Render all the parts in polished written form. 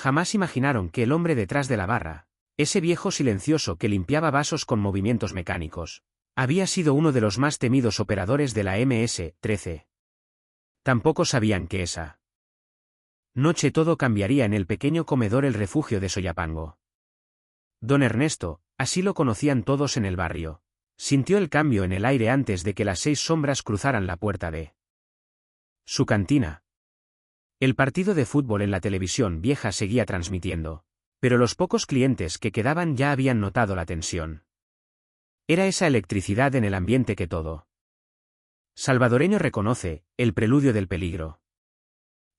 Jamás imaginaron que el hombre detrás de la barra, ese viejo silencioso que limpiaba vasos con movimientos mecánicos, había sido uno de los más temidos operadores de la MS-13. Tampoco sabían que esa noche todo cambiaría en el pequeño comedor El Refugio de Soyapango. Don Ernesto, así lo conocían todos en el barrio, sintió el cambio en el aire antes de que las 6 sombras cruzaran la puerta de su cantina. El partido de fútbol en la televisión vieja seguía transmitiendo, pero los pocos clientes que quedaban ya habían notado la tensión. Era esa electricidad en el ambiente que todo salvadoreño reconoce, el preludio del peligro.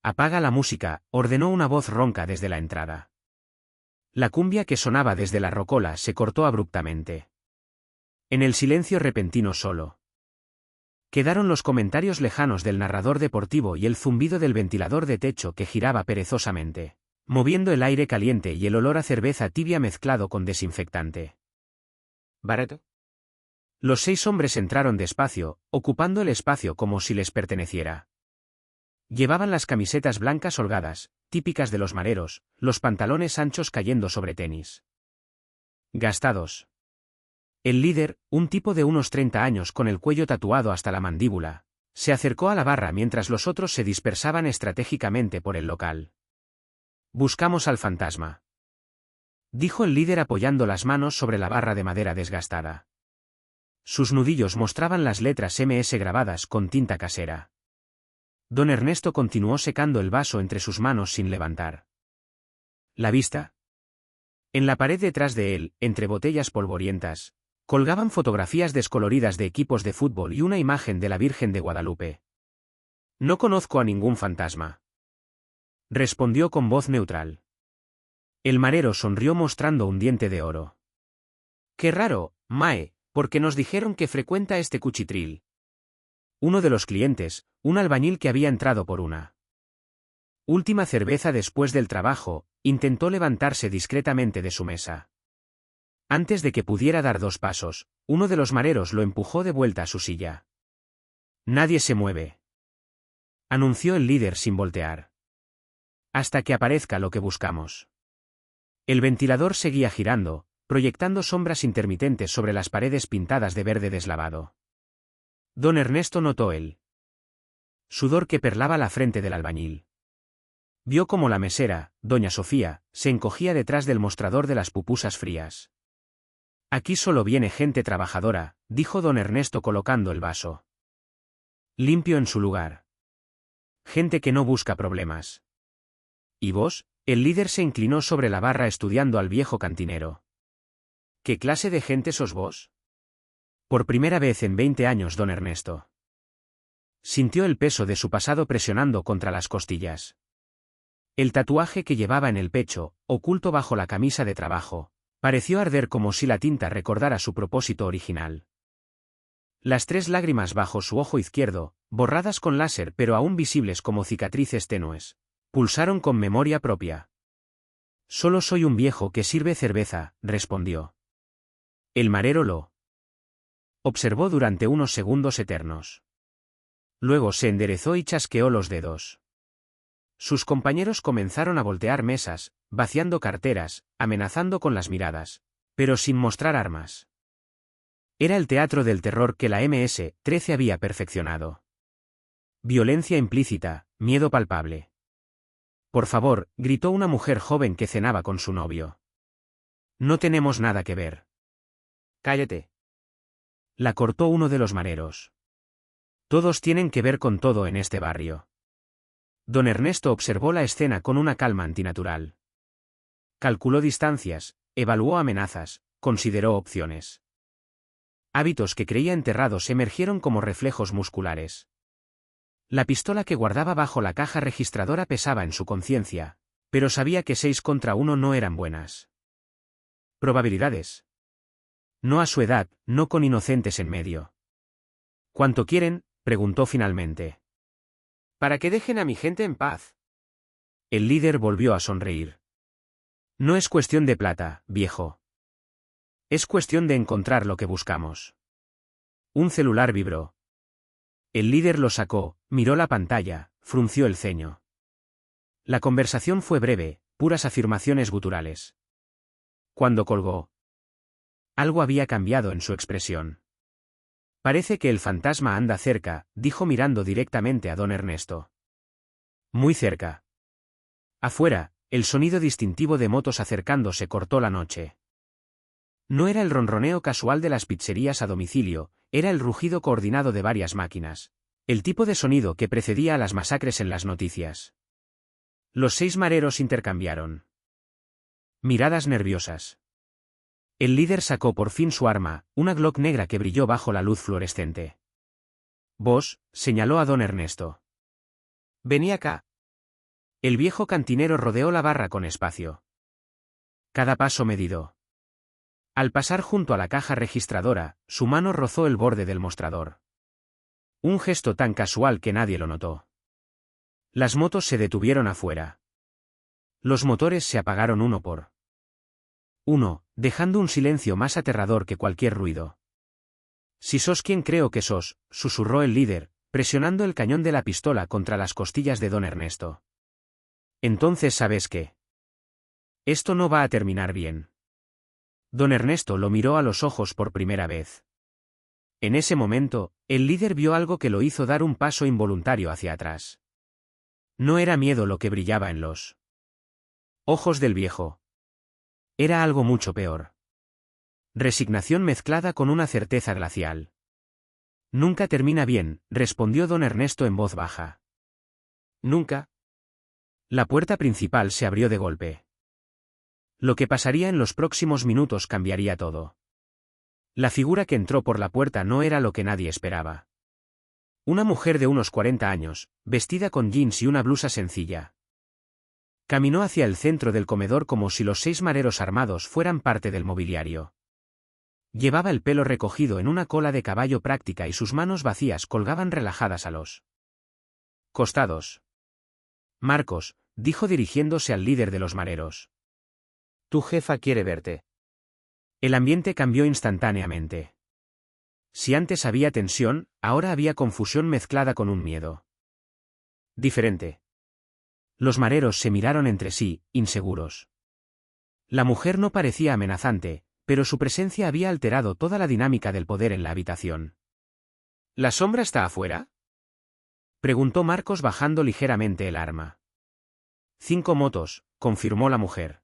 Apaga la música, ordenó una voz ronca desde la entrada. La cumbia que sonaba desde la rocola se cortó abruptamente. En el silencio repentino solo quedaron los comentarios lejanos del narrador deportivo y el zumbido del ventilador de techo que giraba perezosamente, moviendo el aire caliente y el olor a cerveza tibia mezclado con desinfectante. ¿Barato? Los 6 hombres entraron despacio, ocupando el espacio como si les perteneciera. Llevaban las camisetas blancas holgadas, típicas de los mareros, los pantalones anchos cayendo sobre tenis gastados. El líder, un tipo de unos 30 años con el cuello tatuado hasta la mandíbula, se acercó a la barra mientras los otros se dispersaban estratégicamente por el local. «Buscamos al fantasma», dijo el líder apoyando las manos sobre la barra de madera desgastada. Sus nudillos mostraban las letras MS grabadas con tinta casera. Don Ernesto continuó secando el vaso entre sus manos sin levantar la vista. En la pared detrás de él, entre botellas polvorientas, colgaban fotografías descoloridas de equipos de fútbol y una imagen de la Virgen de Guadalupe. «No conozco a ningún fantasma», respondió con voz neutral. El marero sonrió mostrando un diente de oro. «Qué raro, Mae, porque nos dijeron que frecuenta este cuchitril». Uno de los clientes, un albañil que había entrado por una última cerveza después del trabajo, intentó levantarse discretamente de su mesa. Antes de que pudiera dar 2 pasos, uno de los mareros lo empujó de vuelta a su silla. «Nadie se mueve», anunció el líder sin voltear, «hasta que aparezca lo que buscamos». El ventilador seguía girando, proyectando sombras intermitentes sobre las paredes pintadas de verde deslavado. Don Ernesto notó el sudor que perlaba la frente del albañil. Vio cómo la mesera, doña Sofía, se encogía detrás del mostrador de las pupusas frías. «Aquí solo viene gente trabajadora», dijo don Ernesto colocando el vaso limpio en su lugar. «Gente que no busca problemas». «¿Y vos?» El líder se inclinó sobre la barra estudiando al viejo cantinero. «¿Qué clase de gente sos vos?» Por primera vez en 20 años don Ernesto sintió el peso de su pasado presionando contra las costillas. El tatuaje que llevaba en el pecho, oculto bajo la camisa de trabajo, pareció arder como si la tinta recordara su propósito original. Las 3 lágrimas bajo su ojo izquierdo, borradas con láser pero aún visibles como cicatrices tenues, pulsaron con memoria propia. «Solo soy un viejo que sirve cerveza», respondió. El marero lo observó durante unos segundos eternos. Luego se enderezó y chasqueó los dedos. Sus compañeros comenzaron a voltear mesas, vaciando carteras, amenazando con las miradas, pero sin mostrar armas. Era el teatro del terror que la MS-13 había perfeccionado. Violencia implícita, miedo palpable. «Por favor», gritó una mujer joven que cenaba con su novio. «No tenemos nada que ver». «Cállate», la cortó uno de los mareros. «Todos tienen que ver con todo en este barrio». Don Ernesto observó la escena con una calma antinatural. Calculó distancias, evaluó amenazas, consideró opciones. Hábitos que creía enterrados emergieron como reflejos musculares. La pistola que guardaba bajo la caja registradora pesaba en su conciencia, pero sabía que 6 contra 1 no eran buenas probabilidades. No a su edad, no con inocentes en medio. «¿Cuánto quieren?», preguntó finalmente. «Para que dejen a mi gente en paz». El líder volvió a sonreír. «No es cuestión de plata, viejo. Es cuestión de encontrar lo que buscamos». Un celular vibró. El líder lo sacó, miró la pantalla, frunció el ceño. La conversación fue breve, puras afirmaciones guturales. Cuando colgó, algo había cambiado en su expresión. Parece que el fantasma anda cerca, dijo mirando directamente a don Ernesto. Muy cerca. Afuera, el sonido distintivo de motos acercándose cortó la noche. No era el ronroneo casual de las pizzerías a domicilio, era el rugido coordinado de varias máquinas. El tipo de sonido que precedía a las masacres en las noticias. Los 6 mareros intercambiaron miradas nerviosas. El líder sacó por fin su arma, una Glock negra que brilló bajo la luz fluorescente. «Vos», señaló a don Ernesto. «Vení acá». El viejo cantinero rodeó la barra con espacio. Cada paso medido. Al pasar junto a la caja registradora, su mano rozó el borde del mostrador. Un gesto tan casual que nadie lo notó. Las motos se detuvieron afuera. Los motores se apagaron uno por uno, dejando un silencio más aterrador que cualquier ruido. «Si sos quien creo que sos», susurró el líder, presionando el cañón de la pistola contra las costillas de don Ernesto. «Entonces sabes qué. Esto no va a terminar bien». Don Ernesto lo miró a los ojos por primera vez. En ese momento, el líder vio algo que lo hizo dar un paso involuntario hacia atrás. No era miedo lo que brillaba en los ojos del viejo. Era algo mucho peor. Resignación mezclada con una certeza glacial. «Nunca termina bien», respondió don Ernesto en voz baja. «¿Nunca?» La puerta principal se abrió de golpe. Lo que pasaría en los próximos minutos cambiaría todo. La figura que entró por la puerta no era lo que nadie esperaba. Una mujer de unos 40 años, vestida con jeans y una blusa sencilla. Caminó hacia el centro del comedor como si los 6 mareros armados fueran parte del mobiliario. Llevaba el pelo recogido en una cola de caballo práctica y sus manos vacías colgaban relajadas a los costados. «Marcos», dijo dirigiéndose al líder de los mareros. «Tu jefa quiere verte». El ambiente cambió instantáneamente. Si antes había tensión, ahora había confusión mezclada con un miedo diferente. Los mareros se miraron entre sí, inseguros. La mujer no parecía amenazante, pero su presencia había alterado toda la dinámica del poder en la habitación. «¿La sombra está afuera?», preguntó Marcos bajando ligeramente el arma. 5 motos», confirmó la mujer.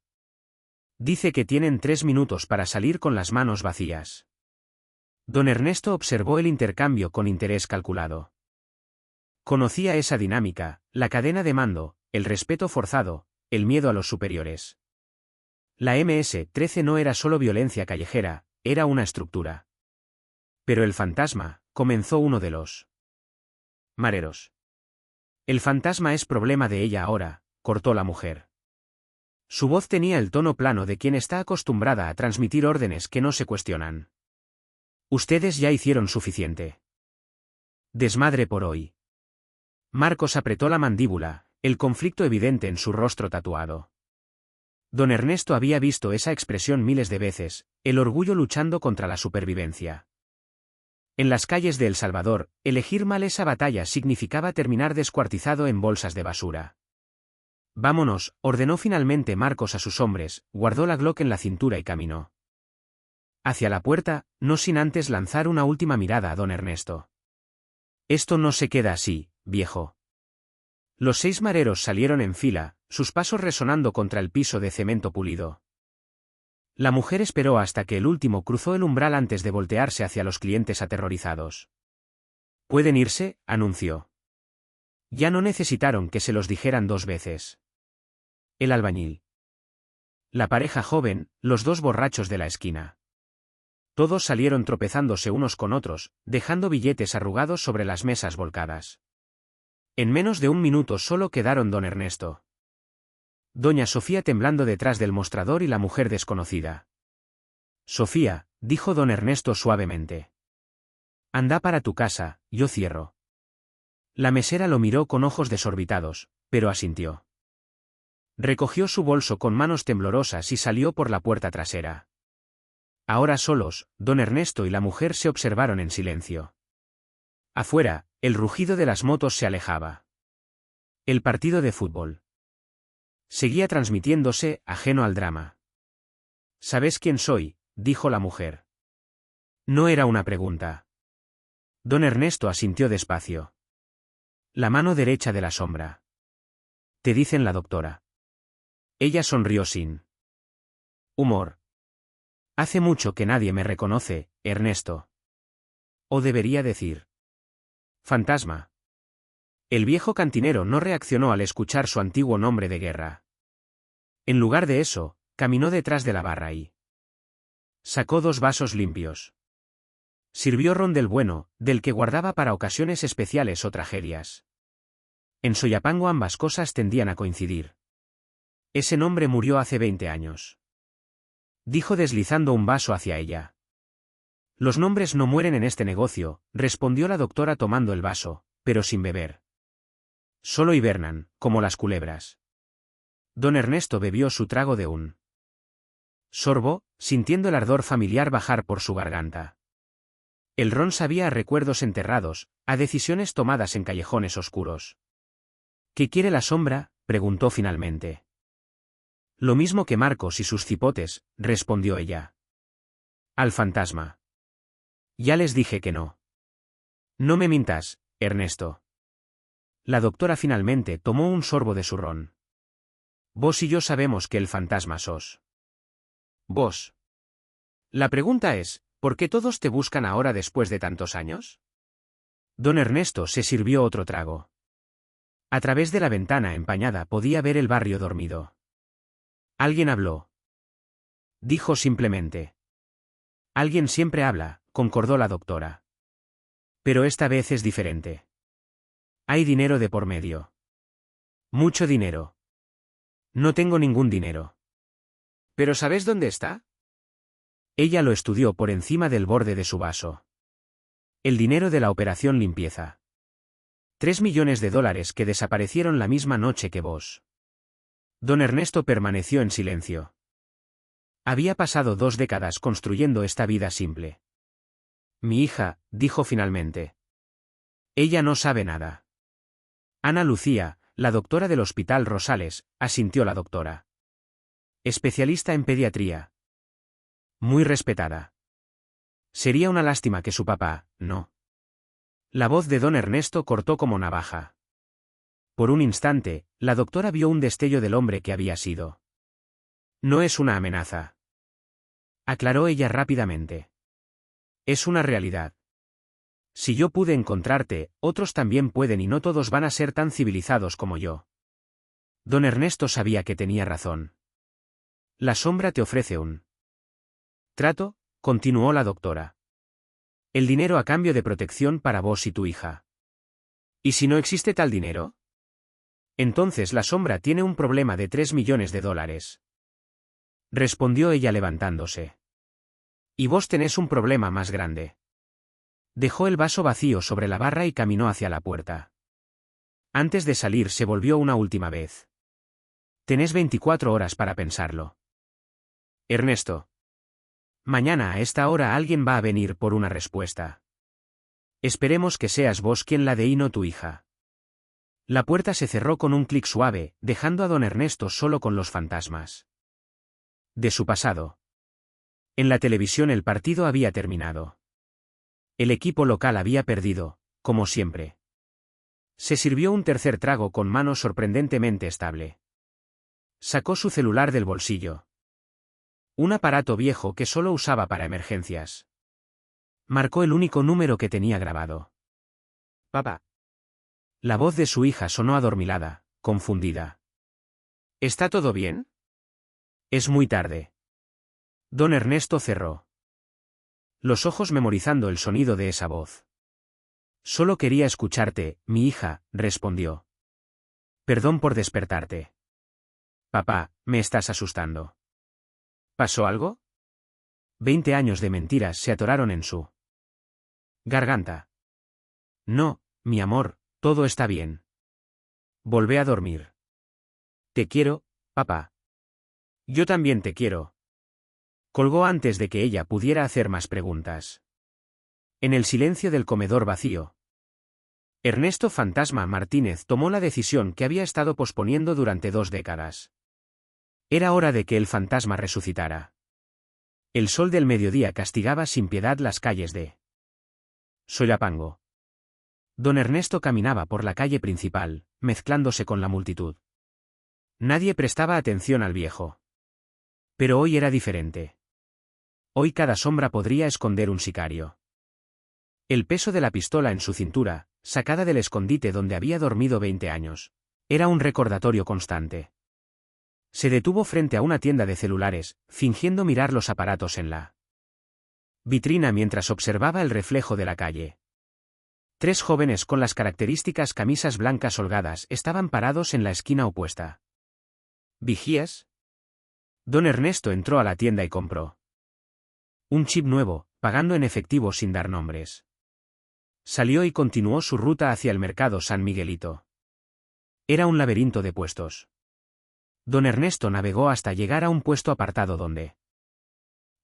«Dice que tienen 3 minutos para salir con las manos vacías». Don Ernesto observó el intercambio con interés calculado. Conocía esa dinámica, la cadena de mando, el respeto forzado, el miedo a los superiores. La MS-13 no era solo violencia callejera, era una estructura. «Pero el fantasma», comenzó uno de los mareros. «El fantasma es problema de ella ahora», cortó la mujer. Su voz tenía el tono plano de quien está acostumbrada a transmitir órdenes que no se cuestionan. «Ustedes ya hicieron suficiente desmadre por hoy». Marcos apretó la mandíbula, el conflicto evidente en su rostro tatuado. Don Ernesto había visto esa expresión miles de veces, el orgullo luchando contra la supervivencia. En las calles de El Salvador, elegir mal esa batalla significaba terminar descuartizado en bolsas de basura. «Vámonos», ordenó finalmente Marcos a sus hombres, guardó la Glock en la cintura y caminó hacia la puerta, no sin antes lanzar una última mirada a don Ernesto. «Esto no se queda así, viejo». Los 6 mareros salieron en fila, sus pasos resonando contra el piso de cemento pulido. La mujer esperó hasta que el último cruzó el umbral antes de voltearse hacia los clientes aterrorizados. «Pueden irse», anunció. Ya no necesitaron que se los dijeran 2 veces. El albañil. La pareja joven, los 2 borrachos de la esquina. Todos salieron tropezándose unos con otros, dejando billetes arrugados sobre las mesas volcadas. En menos de un minuto solo quedaron don Ernesto, doña Sofía temblando detrás del mostrador y la mujer desconocida. «Sofía», dijo don Ernesto suavemente. «Anda para tu casa, yo cierro». La mesera lo miró con ojos desorbitados, pero asintió. Recogió su bolso con manos temblorosas y salió por la puerta trasera. Ahora solos, don Ernesto y la mujer se observaron en silencio. Afuera, el rugido de las motos se alejaba. El partido de fútbol Seguía transmitiéndose, ajeno al drama. ¿Sabes quién soy?, dijo la mujer. No era una pregunta. Don Ernesto asintió despacio. La mano derecha de la sombra. Te dicen la doctora. Ella sonrió sin humor. Hace mucho que nadie me reconoce, Ernesto. O debería decir. Fantasma. El viejo cantinero no reaccionó al escuchar su antiguo nombre de guerra. En lugar de eso, caminó detrás de la barra y sacó 2 vasos limpios. Sirvió ron del bueno, del que guardaba para ocasiones especiales o tragedias. En Soyapango ambas cosas tendían a coincidir. Ese nombre murió hace 20 años. Dijo deslizando un vaso hacia ella. Los nombres no mueren en este negocio, respondió la doctora tomando el vaso, pero sin beber. Solo hibernan, como las culebras. Don Ernesto bebió su trago de un sorbo, sintiendo el ardor familiar bajar por su garganta. El ron sabía a recuerdos enterrados, a decisiones tomadas en callejones oscuros. ¿Qué quiere la sombra?, preguntó finalmente. Lo mismo que Marcos y sus cipotes, respondió ella. Al fantasma. Ya les dije que no. No me mintas, Ernesto. La doctora finalmente tomó un sorbo de su ron. Vos y yo sabemos que el fantasma sos. Vos. La pregunta es, ¿por qué todos te buscan ahora después de tantos años? Don Ernesto se sirvió otro trago. A través de la ventana empañada podía ver el barrio dormido. Alguien habló. Dijo simplemente. Alguien siempre habla, concordó la doctora. Pero esta vez es diferente. Hay dinero de por medio. Mucho dinero. No tengo ningún dinero. ¿Pero sabes dónde está? Ella lo estudió por encima del borde de su vaso. El dinero de la operación limpieza. 3 millones de dólares que desaparecieron la misma noche que vos. Don Ernesto permaneció en silencio. Había pasado 2 décadas construyendo esta vida simple. Mi hija, dijo finalmente. Ella no sabe nada. Ana Lucía, la doctora del Hospital Rosales, asintió la doctora. Especialista en pediatría. Muy respetada. Sería una lástima que su papá, no. La voz de don Ernesto cortó como navaja. Por un instante, la doctora vio un destello del hombre que había sido. No es una amenaza. Aclaró ella rápidamente. Es una realidad. Si yo pude encontrarte, otros también pueden y no todos van a ser tan civilizados como yo. Don Ernesto sabía que tenía razón. La sombra te ofrece un trato, continuó la doctora. El dinero a cambio de protección para vos y tu hija. ¿Y si no existe tal dinero? Entonces la sombra tiene un problema de 3 millones de dólares. Respondió ella levantándose. Y vos tenés un problema más grande. Dejó el vaso vacío sobre la barra y caminó hacia la puerta. Antes de salir se volvió una última vez. Tenés 24 horas para pensarlo. Ernesto. Mañana a esta hora alguien va a venir por una respuesta. Esperemos que seas vos quien la dé y no tu hija. La puerta se cerró con un clic suave, dejando a don Ernesto solo con los fantasmas de su pasado. En la televisión el partido había terminado. El equipo local había perdido, como siempre. Se sirvió un tercer trago con mano sorprendentemente estable. Sacó su celular del bolsillo. Un aparato viejo que solo usaba para emergencias. Marcó el único número que tenía grabado. Papá. La voz de su hija sonó adormilada, confundida. ¿Está todo bien? Es muy tarde. Don Ernesto cerró los ojos memorizando el sonido de esa voz. Solo quería escucharte, mi hija, respondió. Perdón por despertarte. Papá, me estás asustando. ¿Pasó algo? 20 años de mentiras se atoraron en su garganta. No, mi amor, todo está bien. Volvé a dormir. Te quiero, papá. Yo también te quiero. Colgó antes de que ella pudiera hacer más preguntas. En el silencio del comedor vacío, Ernesto Fantasma Martínez tomó la decisión que había estado posponiendo durante 2 décadas. Era hora de que el fantasma resucitara. El sol del mediodía castigaba sin piedad las calles de Soyapango. Don Ernesto caminaba por la calle principal, mezclándose con la multitud. Nadie prestaba atención al viejo. Pero hoy era diferente. Hoy cada sombra podría esconder un sicario. El peso de la pistola en su cintura, sacada del escondite donde había dormido 20 años, era un recordatorio constante. Se detuvo frente a una tienda de celulares, fingiendo mirar los aparatos en la vitrina mientras observaba el reflejo de la calle. 3 jóvenes con las características camisas blancas holgadas estaban parados en la esquina opuesta. ¿Vigías? Don Ernesto entró a la tienda y compró un chip nuevo, pagando en efectivo sin dar nombres. Salió y continuó su ruta hacia el mercado San Miguelito. Era un laberinto de puestos. Don Ernesto navegó hasta llegar a un puesto apartado donde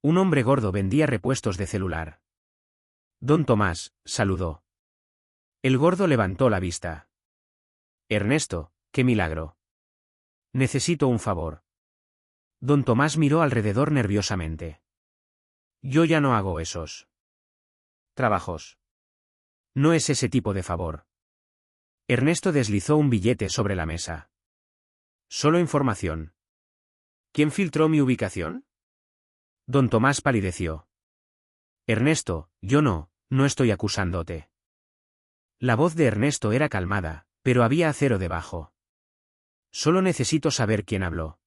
un hombre gordo vendía repuestos de celular. Don Tomás, saludó. El gordo levantó la vista. Ernesto, qué milagro. Necesito un favor. Don Tomás miró alrededor nerviosamente. Yo ya no hago esos trabajos. No es ese tipo de favor. Ernesto deslizó un billete sobre la mesa. Solo información. ¿Quién filtró mi ubicación? Don Tomás palideció. Ernesto, yo no estoy acusándote. La voz de Ernesto era calmada, pero había acero debajo. Solo necesito saber quién habló.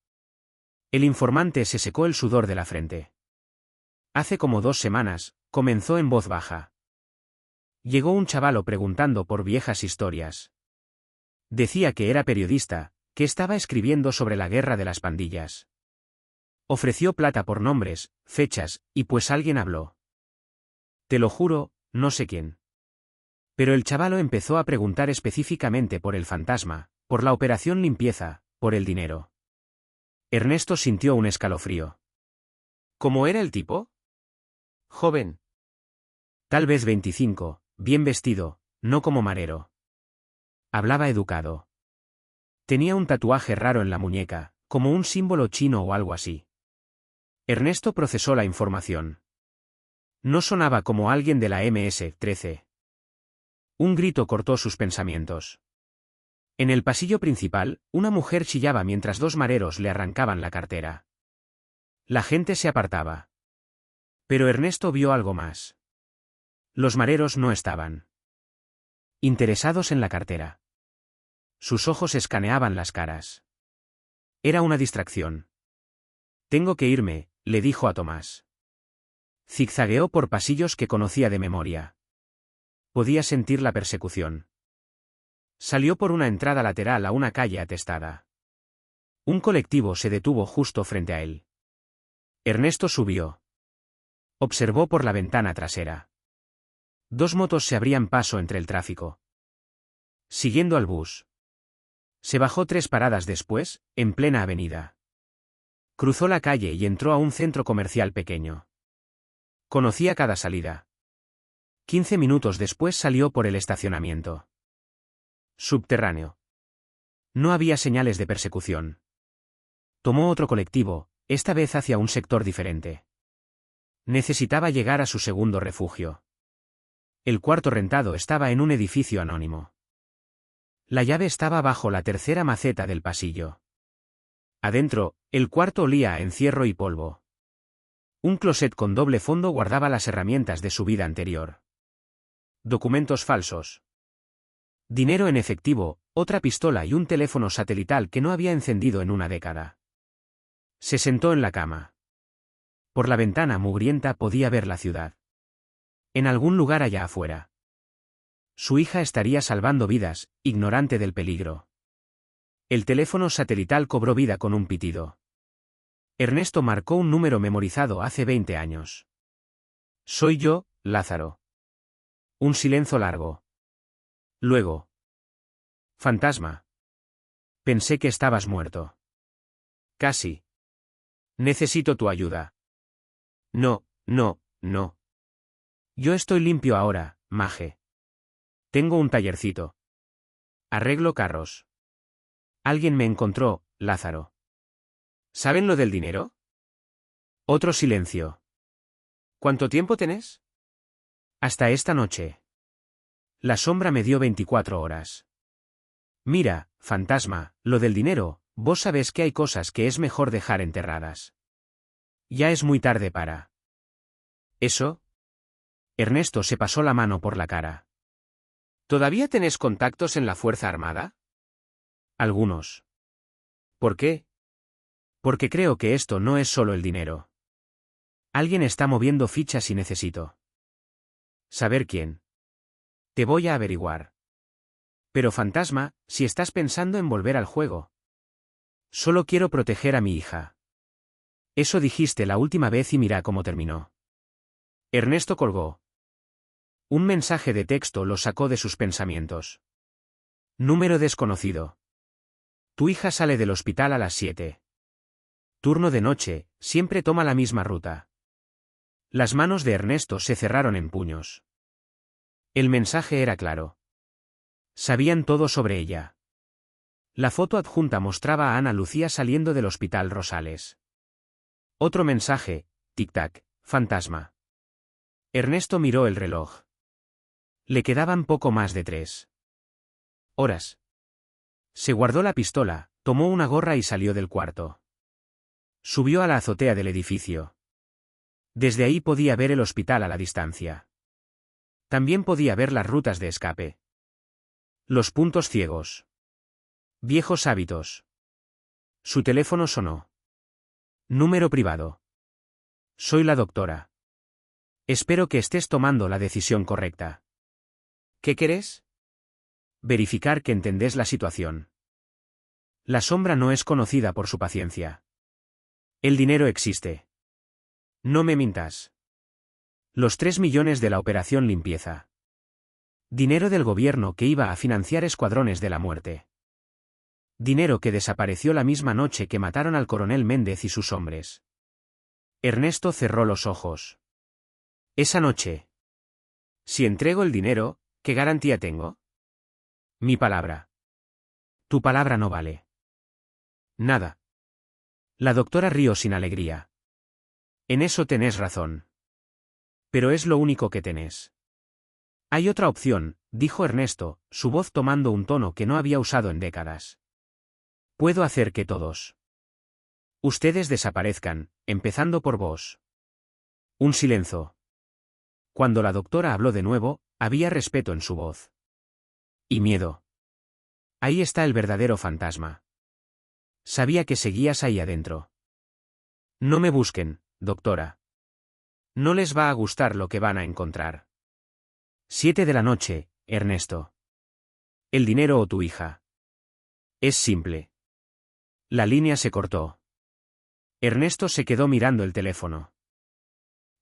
El informante se secó el sudor de la frente. Hace como 2 semanas, comenzó en voz baja. Llegó un chavalo preguntando por viejas historias. Decía que era periodista, que estaba escribiendo sobre la guerra de las pandillas. Ofreció plata por nombres, fechas, y pues alguien habló. Te lo juro, no sé quién. Pero el chavalo empezó a preguntar específicamente por el fantasma, por la operación limpieza, por el dinero. Ernesto sintió un escalofrío. ¿Cómo era el tipo? Joven. Tal vez 25, bien vestido, no como marero. Hablaba educado. Tenía un tatuaje raro en la muñeca, como un símbolo chino o algo así. Ernesto procesó la información. No sonaba como alguien de la MS-13. Un grito cortó sus pensamientos. En el pasillo principal, una mujer chillaba mientras 2 mareros le arrancaban la cartera. La gente se apartaba. Pero Ernesto vio algo más. Los mareros no estaban interesados en la cartera. Sus ojos escaneaban las caras. Era una distracción. Tengo que irme, le dijo a Tomás. Zigzagueó por pasillos que conocía de memoria. Podía sentir la persecución. Salió por una entrada lateral a una calle atestada. Un colectivo se detuvo justo frente a él. Ernesto subió. Observó por la ventana trasera. 2 motos se abrían paso entre el tráfico. Siguiendo al bus. Se bajó 3 paradas después, en plena avenida. Cruzó la calle y entró a un centro comercial pequeño. Conocía cada salida. 15 minutos después salió por el estacionamiento subterráneo. No había señales de persecución. Tomó otro colectivo, esta vez hacia un sector diferente. Necesitaba llegar a su segundo refugio. El cuarto rentado estaba en un edificio anónimo. La llave estaba bajo la tercera maceta del pasillo. Adentro, el cuarto olía a encierro y polvo. Un closet con doble fondo guardaba las herramientas de su vida anterior. Documentos falsos. Dinero en efectivo, otra pistola y un teléfono satelital que no había encendido en una década. Se sentó en la cama. Por la ventana mugrienta podía ver la ciudad. En algún lugar allá afuera. Su hija estaría salvando vidas, ignorante del peligro. El teléfono satelital cobró vida con un pitido. Ernesto marcó un número memorizado hace 20 años. Soy yo, Lázaro. Un silencio largo. Luego. Fantasma. Pensé que estabas muerto. Casi. Necesito tu ayuda. No. Yo estoy limpio ahora, maje. Tengo un tallercito. Arreglo carros. Alguien me encontró, Lázaro. ¿Saben lo del dinero? Otro silencio. ¿Cuánto tiempo tenés? Hasta esta noche. La sombra me dio 24 horas. Mira, fantasma, lo del dinero, vos sabés que hay cosas que es mejor dejar enterradas. Ya es muy tarde para... ¿Eso? Ernesto se pasó la mano por la cara. ¿Todavía tenés contactos en la Fuerza Armada? Algunos. ¿Por qué? Porque creo que esto no es solo el dinero. Alguien está moviendo fichas y necesito saber quién. Te voy a averiguar. Pero fantasma, si estás pensando en volver al juego. Solo quiero proteger a mi hija. Eso dijiste la última vez y mira cómo terminó. Ernesto colgó. Un mensaje de texto lo sacó de sus pensamientos. Número desconocido. Tu hija sale del hospital a las 7. Turno de noche, siempre toma la misma ruta. Las manos de Ernesto se cerraron en puños. El mensaje era claro. Sabían todo sobre ella. La foto adjunta mostraba a Ana Lucía saliendo del hospital Rosales. Otro mensaje, tic-tac, fantasma. Ernesto miró el reloj. Le quedaban poco más de 3 horas. Se guardó la pistola, tomó una gorra y salió del cuarto. Subió a la azotea del edificio. Desde ahí podía ver el hospital a la distancia. También podía ver las rutas de escape. Los puntos ciegos. Viejos hábitos. Su teléfono sonó. Número privado. Soy la doctora. Espero que estés tomando la decisión correcta. ¿Qué querés? Verificar que entendés la situación. La sombra no es conocida por su paciencia. El dinero existe. No me mintas. Los 3 millones de la operación limpieza. Dinero del gobierno que iba a financiar escuadrones de la muerte. Dinero que desapareció la misma noche que mataron al coronel Méndez y sus hombres. Ernesto cerró los ojos. Esa noche. Si entrego el dinero, ¿qué garantía tengo? Mi palabra. Tu palabra no vale. Nada. La doctora rió sin alegría. En eso tenés razón. Pero es lo único que tenés. Hay otra opción, dijo Ernesto, su voz tomando un tono que no había usado en décadas. Puedo hacer que todos ustedes desaparezcan, empezando por vos. Un silencio. Cuando la doctora habló de nuevo, había respeto en su voz. Y miedo. Ahí está el verdadero fantasma. Sabía que seguías ahí adentro. No me busquen, doctora. No les va a gustar lo que van a encontrar. 7 de la noche, Ernesto. ¿El dinero o tu hija? Es simple. La línea se cortó. Ernesto se quedó mirando el teléfono.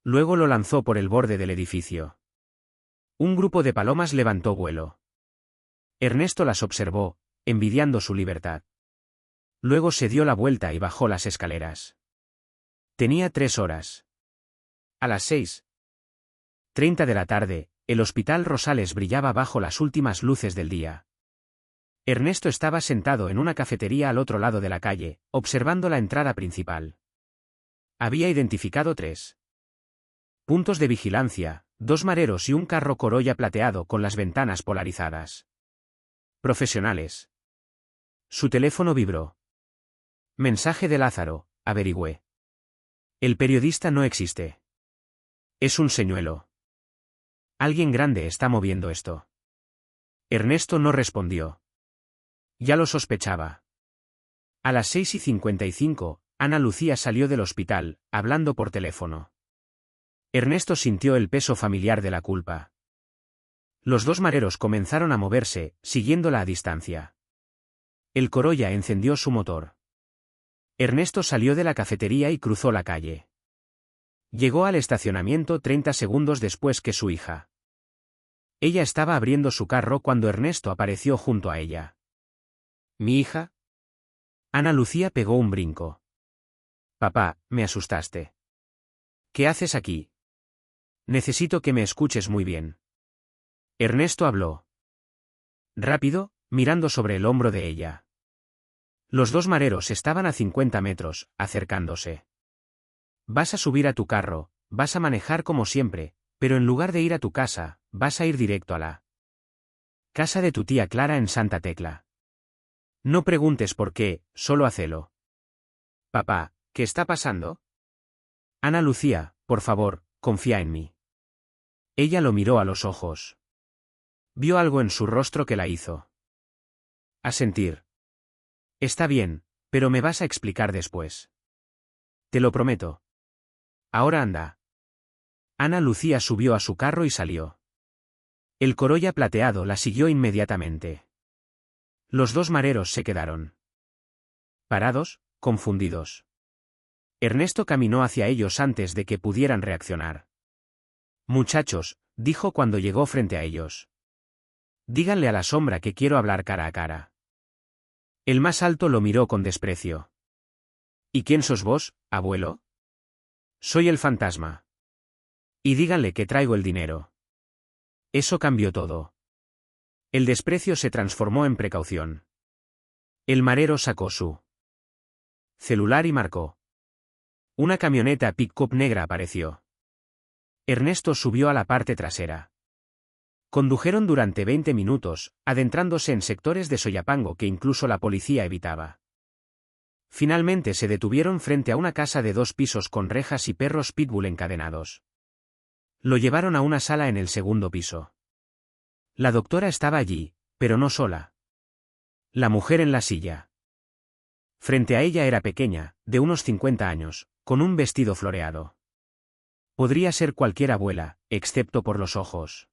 Luego lo lanzó por el borde del edificio. Un grupo de palomas levantó vuelo. Ernesto las observó, envidiando su libertad. Luego se dio la vuelta y bajó las escaleras. Tenía 3 horas. A las 6:30 de la tarde, el hospital Rosales brillaba bajo las últimas luces del día. Ernesto estaba sentado en una cafetería al otro lado de la calle, observando la entrada principal. Había identificado 3 puntos de vigilancia, 2 mareros y un carro Corolla plateado con las ventanas polarizadas. Profesionales. Su teléfono vibró. Mensaje de Lázaro, averigüé. El periodista no existe. Es un señuelo. Alguien grande está moviendo esto. Ernesto no respondió. Ya lo sospechaba. A las 6:55, Ana Lucía salió del hospital, hablando por teléfono. Ernesto sintió el peso familiar de la culpa. Los 2 mareros comenzaron a moverse, siguiéndola a distancia. El Corolla encendió su motor. Ernesto salió de la cafetería y cruzó la calle. Llegó al estacionamiento 30 segundos después que su hija. Ella estaba abriendo su carro cuando Ernesto apareció junto a ella. ¿Mi hija? Ana Lucía pegó un brinco. Papá, me asustaste. ¿Qué haces aquí? Necesito que me escuches muy bien. Ernesto habló. Rápido, mirando sobre el hombro de ella. Los dos mareros estaban a 50 metros, acercándose. Vas a subir a tu carro, vas a manejar como siempre, pero en lugar de ir a tu casa, vas a ir directo a la casa de tu tía Clara en Santa Tecla. No preguntes por qué, solo hacelo. Papá, ¿qué está pasando? Ana Lucía, por favor, confía en mí. Ella lo miró a los ojos. Vio algo en su rostro que la hizo asentir. Está bien, pero me vas a explicar después. Te lo prometo. Ahora anda. Ana Lucía subió a su carro y salió. El Corolla plateado la siguió inmediatamente. Los dos mareros se quedaron parados, confundidos. Ernesto caminó hacia ellos antes de que pudieran reaccionar. Muchachos, dijo cuando llegó frente a ellos. Díganle a la sombra que quiero hablar cara a cara. El más alto lo miró con desprecio. ¿Y quién sos vos, abuelo? Soy el fantasma. Y díganle que traigo el dinero. Eso cambió todo. El desprecio se transformó en precaución. El marero sacó su celular y marcó. Una camioneta pick-up negra apareció. Ernesto subió a la parte trasera. Condujeron durante 20 minutos, adentrándose en sectores de Soyapango que incluso la policía evitaba. Finalmente se detuvieron frente a una casa de 2 pisos con rejas y perros pitbull encadenados. Lo llevaron a una sala en el segundo piso. La doctora estaba allí, pero no sola. La mujer en la silla. Frente a ella era pequeña, de unos 50 años, con un vestido floreado. Podría ser cualquier abuela, excepto por los ojos.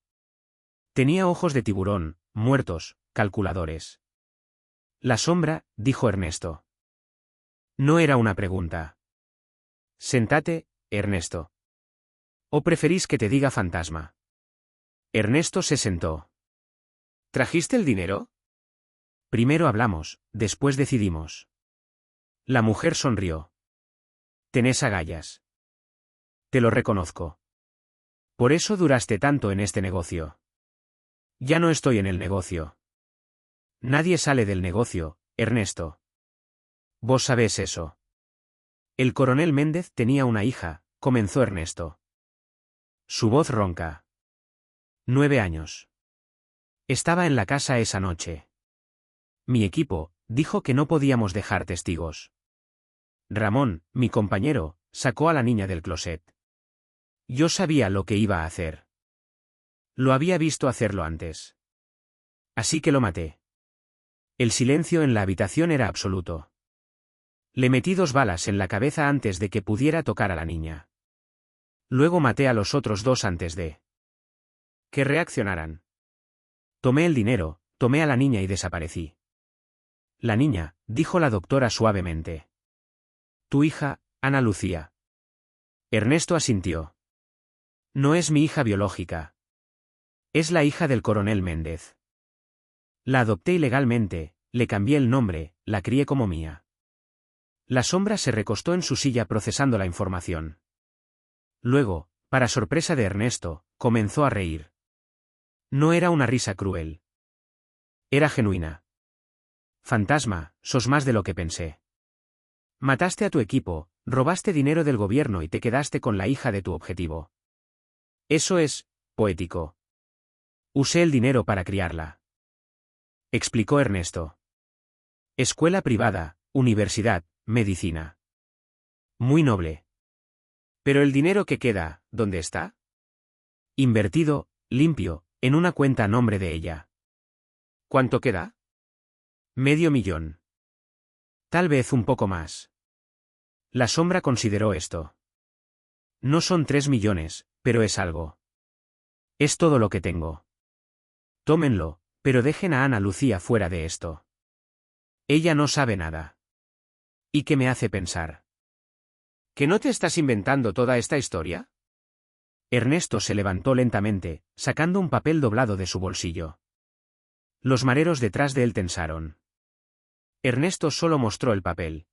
Tenía ojos de tiburón, muertos, calculadores. La sombra, dijo Ernesto. No era una pregunta. Sentate, Ernesto. ¿O preferís que te diga fantasma? Ernesto se sentó. ¿Trajiste el dinero? Primero hablamos, después decidimos. La mujer sonrió. Tenés agallas. Te lo reconozco. Por eso duraste tanto en este negocio. Ya no estoy en el negocio. Nadie sale del negocio, Ernesto. Vos sabés eso. El coronel Méndez tenía una hija, comenzó Ernesto. Su voz ronca. 9 años. Estaba en la casa esa noche. Mi equipo dijo que no podíamos dejar testigos. Ramón, mi compañero, sacó a la niña del closet. Yo sabía lo que iba a hacer. Lo había visto hacerlo antes. Así que lo maté. El silencio en la habitación era absoluto. Le metí 2 balas en la cabeza antes de que pudiera tocar a la niña. Luego maté a los otros 2 antes de que reaccionaran. Tomé el dinero, tomé a la niña y desaparecí. La niña, dijo la doctora suavemente. Tu hija, Ana Lucía. Ernesto asintió. No es mi hija biológica. Es la hija del coronel Méndez. La adopté ilegalmente, le cambié el nombre, la crié como mía. La sombra se recostó en su silla procesando la información. Luego, para sorpresa de Ernesto, comenzó a reír. No era una risa cruel. Era genuina. Fantasma, sos más de lo que pensé. Mataste a tu equipo, robaste dinero del gobierno y te quedaste con la hija de tu objetivo. Eso es poético. Usé el dinero para criarla. Explicó Ernesto. Escuela privada, universidad, medicina. Muy noble. Pero el dinero que queda, ¿dónde está? Invertido, limpio, en una cuenta a nombre de ella. ¿Cuánto queda? $500,000. Tal vez un poco más. La sombra consideró esto. No son 3 millones, pero es algo. Es todo lo que tengo. Tómenlo, pero dejen a Ana Lucía fuera de esto. Ella no sabe nada. ¿Y qué me hace pensar? ¿Que no te estás inventando toda esta historia? Ernesto se levantó lentamente, sacando un papel doblado de su bolsillo. Los mareros detrás de él tensaron. Ernesto solo mostró el papel.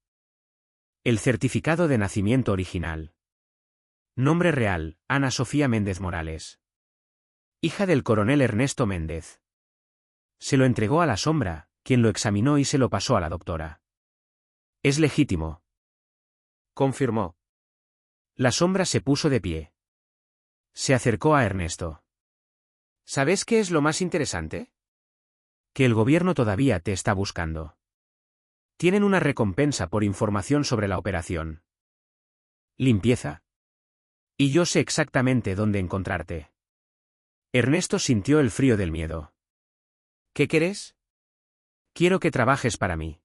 El certificado de nacimiento original. Nombre real, Ana Sofía Méndez Morales. Hija del coronel Ernesto Méndez. Se lo entregó a la sombra, quien lo examinó y se lo pasó a la doctora. Es legítimo, confirmó. La sombra se puso de pie. Se acercó a Ernesto. ¿Sabes qué es lo más interesante? Que el gobierno todavía te está buscando. Tienen una recompensa por información sobre la operación. Limpieza. Y yo sé exactamente dónde encontrarte. Ernesto sintió el frío del miedo. ¿Qué querés? Quiero que trabajes para mí.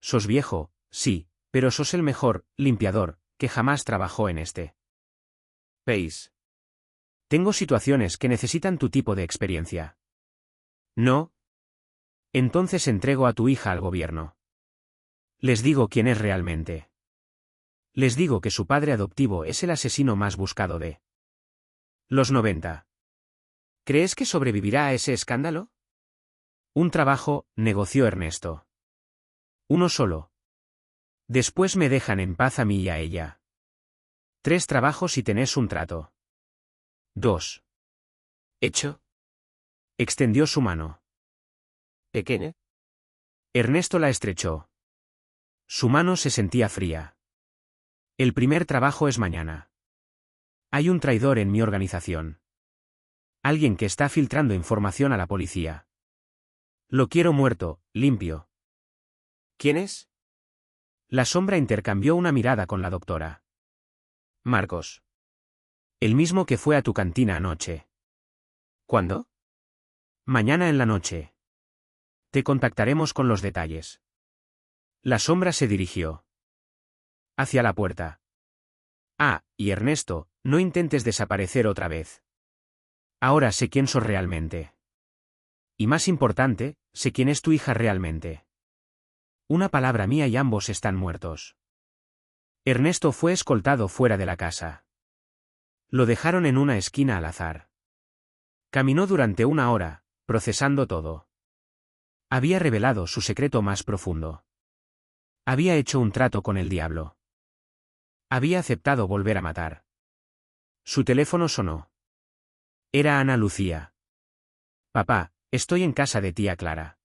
Sos viejo, sí, pero sos el mejor limpiador que jamás trabajó en este país. Tengo situaciones que necesitan tu tipo de experiencia. ¿No? Entonces entrego a tu hija al gobierno. Les digo quién es realmente. Les digo que su padre adoptivo es el asesino más buscado de los 90. ¿Crees que sobrevivirá a ese escándalo? Un trabajo, negoció Ernesto. Uno solo. Después me dejan en paz a mí y a ella. 3 trabajos y tenés un trato. 2. ¿Hecho? Extendió su mano. ¿Pequeña? Ernesto la estrechó. Su mano se sentía fría. El primer trabajo es mañana. Hay un traidor en mi organización. Alguien que está filtrando información a la policía. Lo quiero muerto, limpio. ¿Quién es? La sombra intercambió una mirada con la doctora. Marcos. El mismo que fue a tu cantina anoche. ¿Cuándo? Mañana en la noche. Te contactaremos con los detalles. La sombra se dirigió hacia la puerta. Ah, y Ernesto, no intentes desaparecer otra vez. Ahora sé quién sos realmente. Y más importante, sé quién es tu hija realmente. Una palabra mía y ambos están muertos. Ernesto fue escoltado fuera de la casa. Lo dejaron en una esquina al azar. Caminó durante 1 hora, procesando todo. Había revelado su secreto más profundo. Había hecho un trato con el diablo. Había aceptado volver a matar. Su teléfono sonó. Era Ana Lucía. Papá, estoy en casa de tía Clara.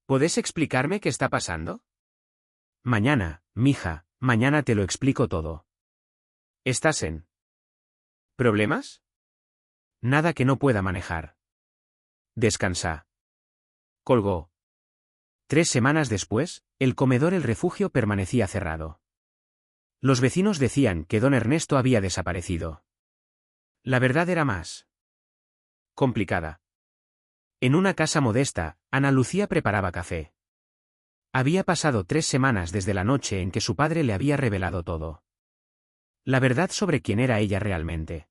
¿Podés explicarme qué está pasando? Mañana, mija, mañana te lo explico todo. ¿Estás en problemas? Nada que no pueda manejar. Descansa. Colgó. 3 semanas después, el comedor El Refugio permanecía cerrado. Los vecinos decían que don Ernesto había desaparecido. La verdad era más complicada. En una casa modesta, Ana Lucía preparaba café. Había pasado 3 semanas desde la noche en que su padre le había revelado todo. La verdad sobre quién era ella realmente.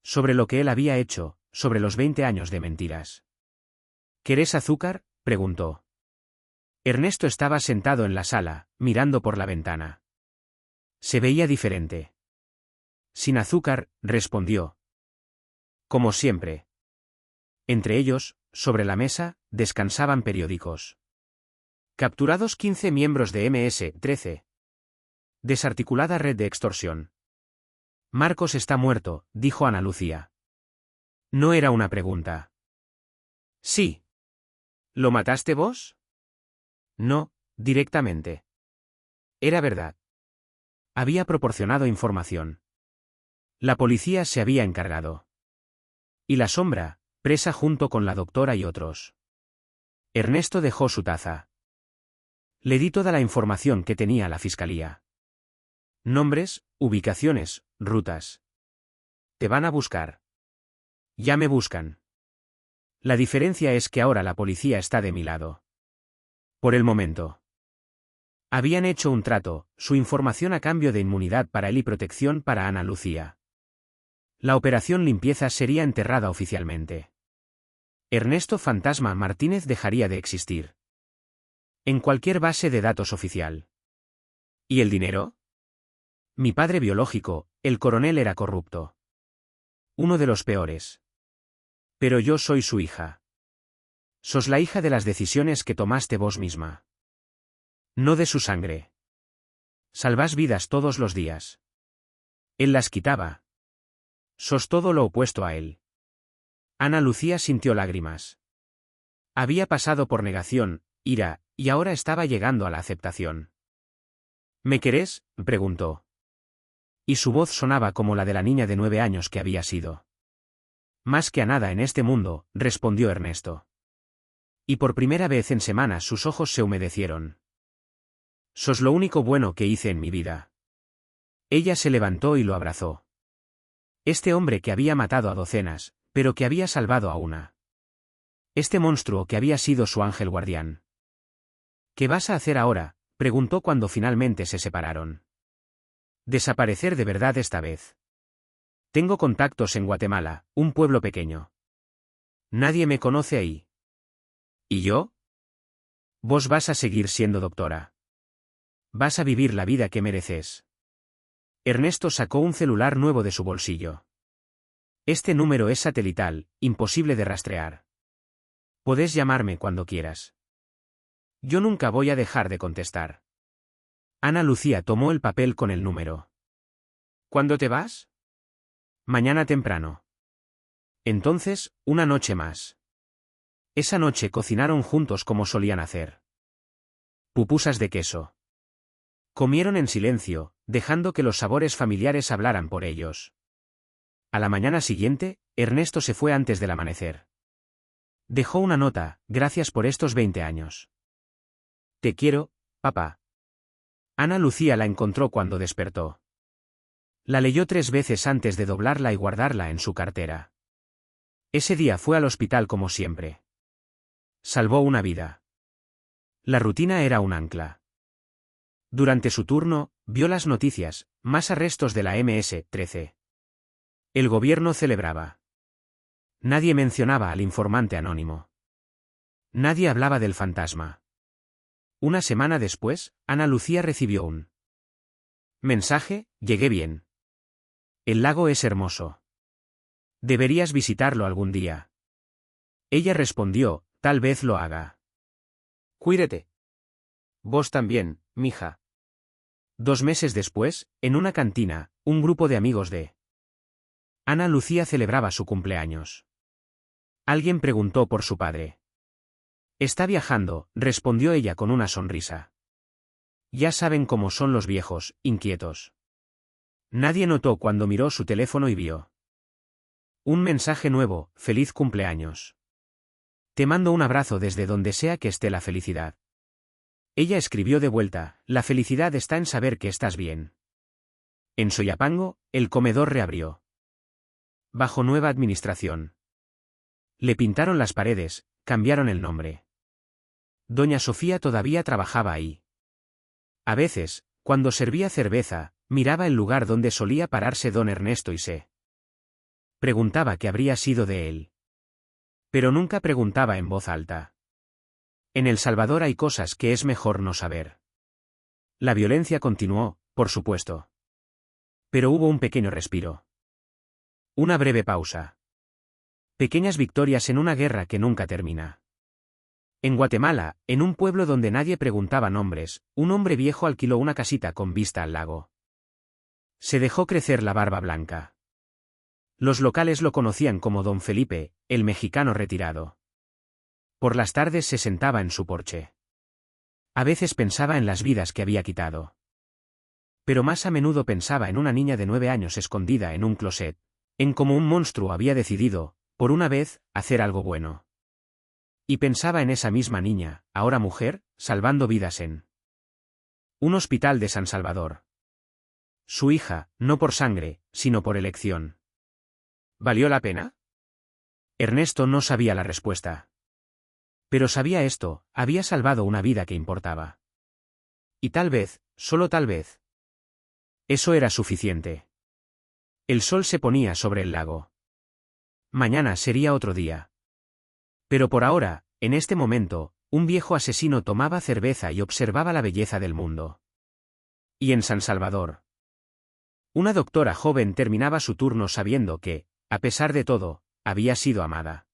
Sobre lo que él había hecho, sobre los 20 años de mentiras. ¿Querés azúcar?, preguntó. Ernesto estaba sentado en la sala, mirando por la ventana. Se veía diferente. Sin azúcar, respondió. Como siempre. Entre ellos, sobre la mesa, descansaban periódicos. Capturados 15 miembros de MS-13. Desarticulada red de extorsión. Marcos está muerto, dijo Ana Lucía. No era una pregunta. Sí. ¿Lo mataste vos? No, directamente. Era verdad. Había proporcionado información. La policía se había encargado. Y la sombra, presa junto con la doctora y otros. Ernesto dejó su taza. Le di toda la información que tenía la fiscalía. Nombres, ubicaciones, rutas. Te van a buscar. Ya me buscan. La diferencia es que ahora la policía está de mi lado. Por el momento. Habían hecho un trato, su información a cambio de inmunidad para él y protección para Ana Lucía. La operación limpieza sería enterrada oficialmente. Ernesto Fantasma Martínez dejaría de existir. En cualquier base de datos oficial. ¿Y el dinero? Mi padre biológico, el coronel, era corrupto. Uno de los peores. Pero yo soy su hija. Sos la hija de las decisiones que tomaste vos misma. No de su sangre. Salvás vidas todos los días. Él las quitaba. Sos todo lo opuesto a él. Ana Lucía sintió lágrimas. Había pasado por negación, ira, y ahora estaba llegando a la aceptación. ¿Me querés?, preguntó. Y su voz sonaba como la de la niña de 9 años que había sido. Más que a nada en este mundo, respondió Ernesto. Y por primera vez en semanas sus ojos se humedecieron. Sos lo único bueno que hice en mi vida. Ella se levantó y lo abrazó. Este hombre que había matado a docenas, pero que había salvado a una. Este monstruo que había sido su ángel guardián. ¿Qué vas a hacer ahora?, preguntó cuando finalmente se separaron. Desaparecer de verdad esta vez. Tengo contactos en Guatemala, un pueblo pequeño. Nadie me conoce ahí. ¿Y yo? Vos vas a seguir siendo doctora. Vas a vivir la vida que mereces. Ernesto sacó un celular nuevo de su bolsillo. Este número es satelital, imposible de rastrear. Podés llamarme cuando quieras. Yo nunca voy a dejar de contestar. Ana Lucía tomó el papel con el número. ¿Cuándo te vas? Mañana temprano. Entonces, una noche más. Esa noche cocinaron juntos como solían hacer. Pupusas de queso. Comieron en silencio, dejando que los sabores familiares hablaran por ellos. A la mañana siguiente, Ernesto se fue antes del amanecer. Dejó una nota: gracias por estos 20 años. Te quiero, papá. Ana Lucía la encontró cuando despertó. La leyó 3 veces antes de doblarla y guardarla en su cartera. Ese día fue al hospital como siempre. Salvó una vida. La rutina era un ancla. Durante su turno, vio las noticias: más arrestos de la MS-13. El gobierno celebraba. Nadie mencionaba al informante anónimo. Nadie hablaba del fantasma. Una semana después, Ana Lucía recibió un mensaje: llegué bien. El lago es hermoso. Deberías visitarlo algún día. Ella respondió: tal vez lo haga. Cuídate. Vos también, mija. 2 meses después, en una cantina, un grupo de amigos de Ana Lucía celebraba su cumpleaños. Alguien preguntó por su padre. Está viajando, respondió ella con una sonrisa. Ya saben cómo son los viejos, inquietos. Nadie notó cuando miró su teléfono y vio un mensaje nuevo: feliz cumpleaños. Te mando un abrazo desde donde sea que esté la felicidad. Ella escribió de vuelta: la felicidad está en saber que estás bien. En Soyapango, el comedor reabrió. Bajo nueva administración. Le pintaron las paredes, cambiaron el nombre. Doña Sofía todavía trabajaba ahí. A veces, cuando servía cerveza, miraba el lugar donde solía pararse don Ernesto y se preguntaba qué habría sido de él. Pero nunca preguntaba en voz alta. En El Salvador hay cosas que es mejor no saber. La violencia continuó, por supuesto. Pero hubo un pequeño respiro. Una breve pausa. Pequeñas victorias en una guerra que nunca termina. En Guatemala, en un pueblo donde nadie preguntaba nombres, un hombre viejo alquiló una casita con vista al lago. Se dejó crecer la barba blanca. Los locales lo conocían como Don Felipe, el mexicano retirado. Por las tardes se sentaba en su porche. A veces pensaba en las vidas que había quitado. Pero más a menudo pensaba en una niña de 9 años escondida en un closet, en cómo un monstruo había decidido, por una vez, hacer algo bueno. Y pensaba en esa misma niña, ahora mujer, salvando vidas en un hospital de San Salvador. Su hija, no por sangre, sino por elección. ¿Valió la pena? Ernesto no sabía la respuesta. Pero sabía esto: había salvado una vida que importaba. Y tal vez, solo tal vez, eso era suficiente. El sol se ponía sobre el lago. Mañana sería otro día. Pero por ahora, en este momento, un viejo asesino tomaba cerveza y observaba la belleza del mundo. Y en San Salvador, una doctora joven terminaba su turno sabiendo que, a pesar de todo, había sido amada.